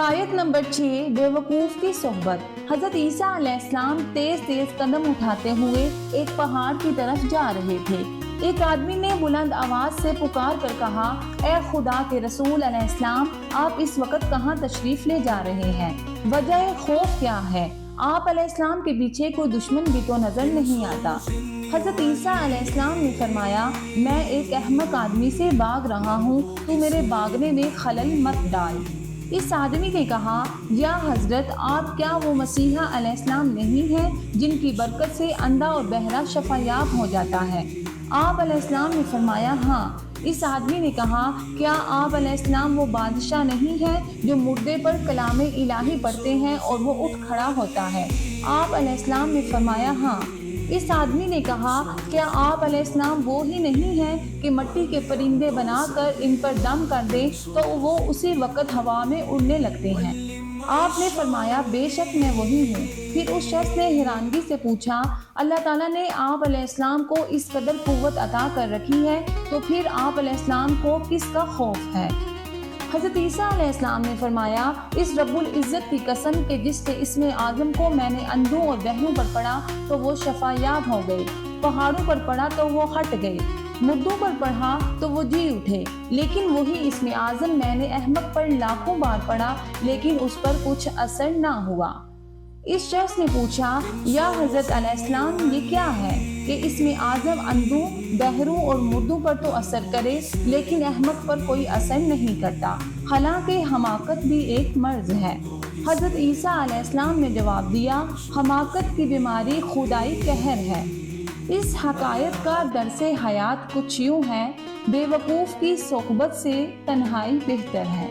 حکایت نمبر 6 بیوقوف کی صحبت۔ حضرت عیسیٰ علیہ السلام تیز تیز قدم اٹھاتے ہوئے ایک پہاڑ کی طرف جا رہے تھے۔ ایک آدمی نے بلند آواز سے پکار کر کہا، اے خدا کے رسول علیہ السلام، آپ اس وقت کہاں تشریف لے جا رہے ہیں؟ وجہ خوف کیا ہے؟ آپ علیہ السلام کے پیچھے کوئی دشمن بھی تو نظر نہیں آتا۔ حضرت عیسیٰ علیہ السلام نے فرمایا، میں ایک احمق آدمی سے بھاگ رہا ہوں، تو میرے بھاگنے میں خلل مت ڈال۔ اس آدمی نے کہا، یا حضرت، آپ کیا وہ مسیحا علیہ السلام نہیں ہیں جن کی برکت سے اندھا اور بہرا شفا یاب ہو جاتا ہے؟ آپ علیہ السلام نے فرمایا، ہاں۔ اس آدمی نے کہا، کیا آپ علیہ السلام وہ بادشاہ نہیں ہیں جو مردے پر کلام الہی پڑھتے ہیں اور وہ اٹھ کھڑا ہوتا ہے؟ آپ علیہ السلام نے فرمایا، ہاں۔ اس آدمی نے کہا، کیا آپ علیہ السلام وہ ہی نہیں ہیں کہ مٹی کے پرندے بنا کر ان پر دم کر دیں تو وہ اسی وقت ہوا میں اڑنے لگتے ہیں؟ آپ نے فرمایا، بے شک میں وہی ہوں۔ پھر اس شخص نے حیرانگی سے پوچھا، اللہ تعالیٰ نے آپ علیہ السلام کو اس قدر قوت عطا کر رکھی ہے تو پھر آپ علیہ السلام کو کس کا خوف ہے؟ حضرت عیسیٰ علیہ السلام نے فرمایا، اس رب العزت کی قسم کہ جس کے اسم اعظم کو میں نے اندھوں اور بہروں پر پڑھا تو وہ شفا یاب ہو گئے، پہاڑوں پر پڑھا تو وہ ہٹ گئے، مردوں پر پڑھا تو وہ جی اٹھے، لیکن وہی اسم اعظم میں نے احمق پر لاکھوں بار پڑھا لیکن اس پر کچھ اثر نہ ہوا۔ اس شخص نے پوچھا، یا حضرت علیہ السلام، یہ کیا ہے کہ اسم اعظم اندھوں، بہروں اور مردوں پر تو اثر کرے لیکن احمق پر کوئی اثر نہیں کرتا، حالانکہ حماقت بھی ایک مرض ہے؟ حضرت عیسیٰ علیہ السلام نے جواب دیا، حماقت کی بیماری خدائی قہر ہے۔ اس حکایت کا درس حیات کچھ یوں ہے، بے وقوف کی صحبت سے تنہائی بہتر ہے۔